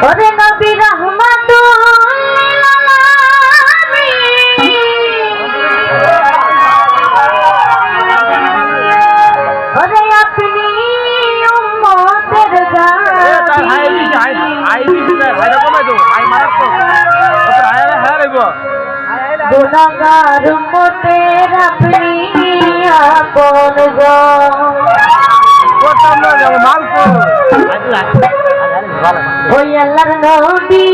ওরে নবী রহমাতুল লিল আলামিন ওরে আপনি উম্মতের গুনাহগার উম্মতের আপনি আপন ওই আল্লাহর নবী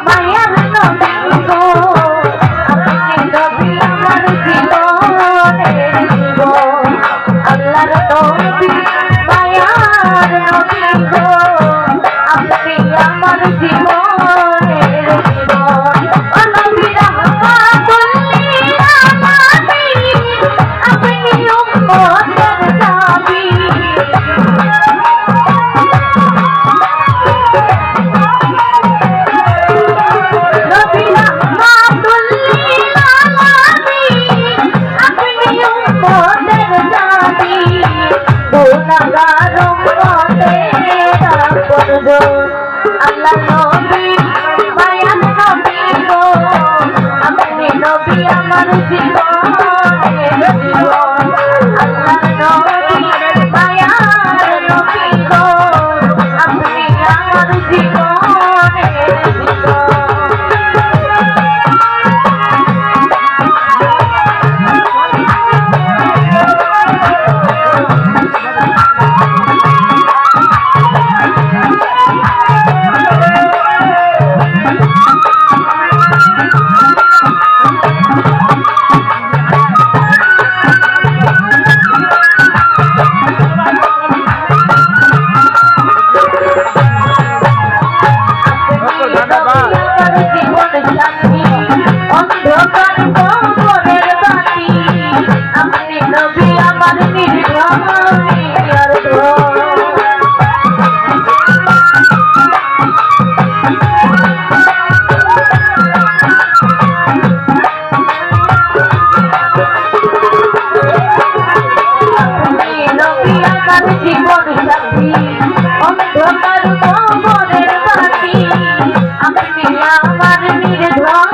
মায়ার নবী গো আপনি নবী আমার জীবনের জীবন আল্লাহর নবী মায়ার নবী গো আপনি আমার জীবনের জীবন ও নবী রহমাতুল লিল আলামিন আপনি উম্মতের নবী আল্লাহ নবী মায়ার নবী গো আপনি নবী আমার জীবনের জীবন আল্লাহ নবী মায়ার নবী গো আপনি আমার জীবনের জীবন অন্ধকার কবরের বাতি আপনি নবী আমার নির্ভর নবী আমার জীবন সাথী অন্ধকার কবরের বাতি আপনি আমার নির্ভর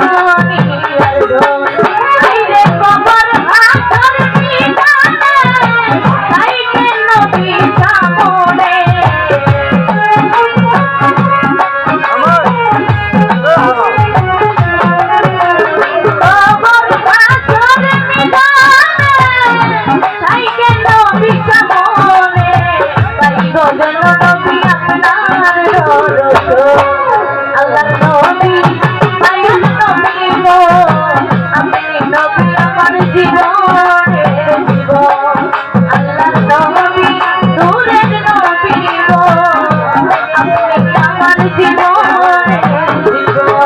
আল্লাহ নবী মায়ার নবী গো আপনি নবী আমার জীবনের জীবন আল্লাহ নবী নূরের নবী গো আপনি আমার জীবনের জীবন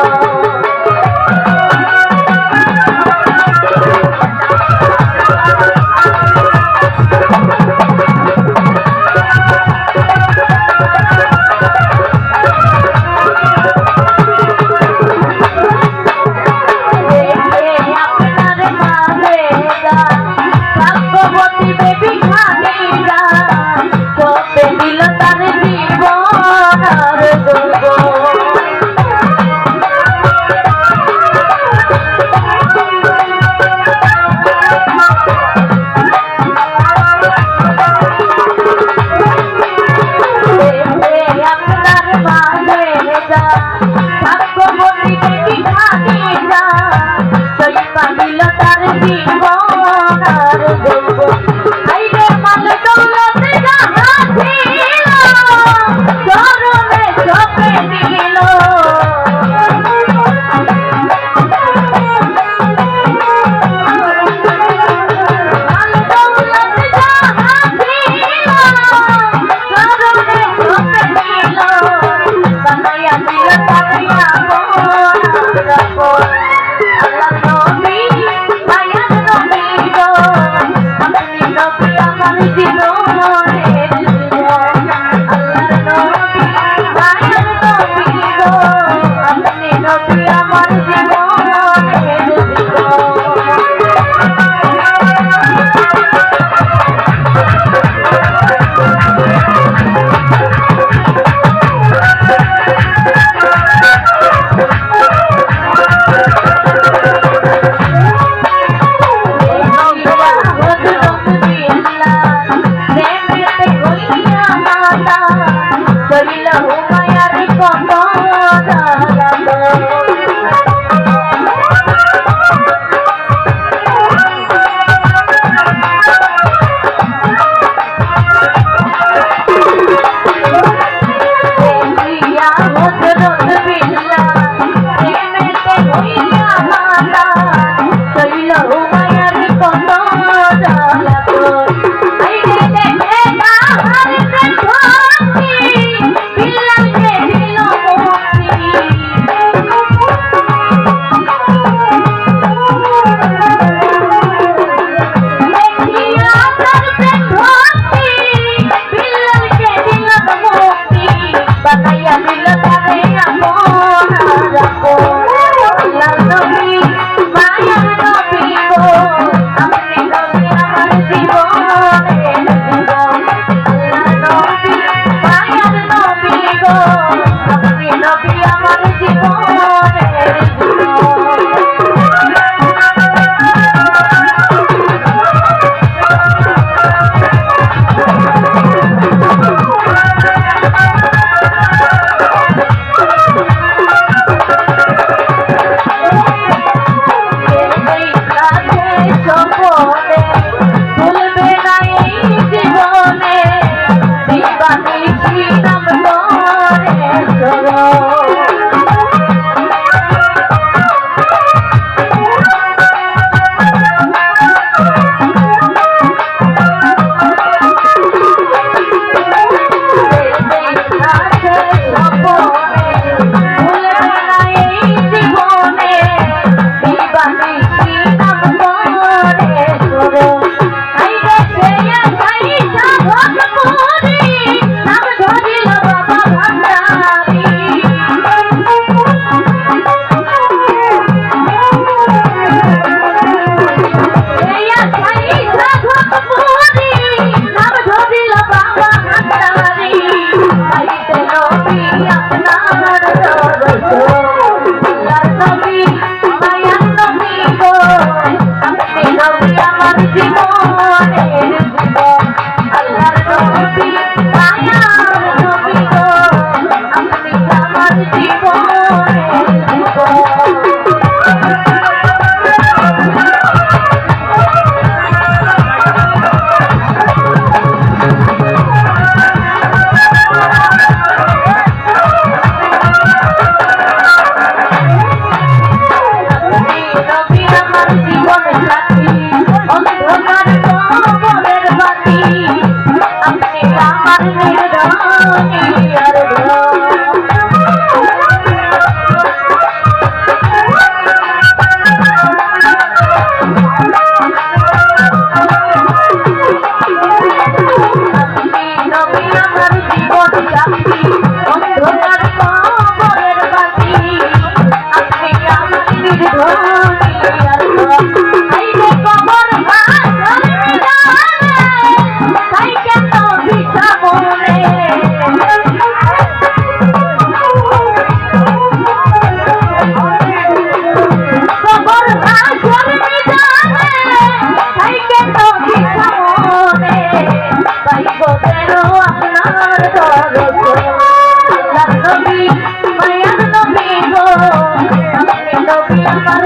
বানাইয়া দিল তারে আপন আল্লাহর নবী মায়ার নবী গো আপনি নবী আমার জীবনের জীবন আল্লাহর নবী মায়ার নবী গো আপনি নবী আমার জীবনের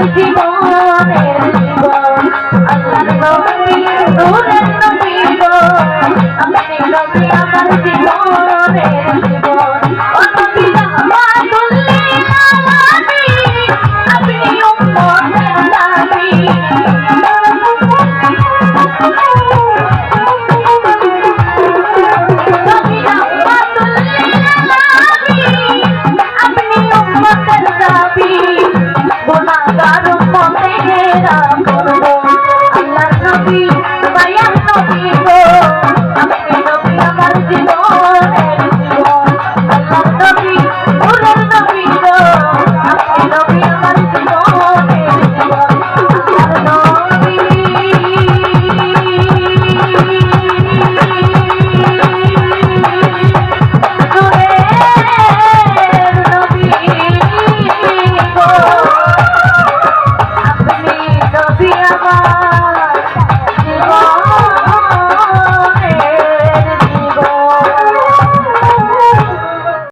জীবন আমার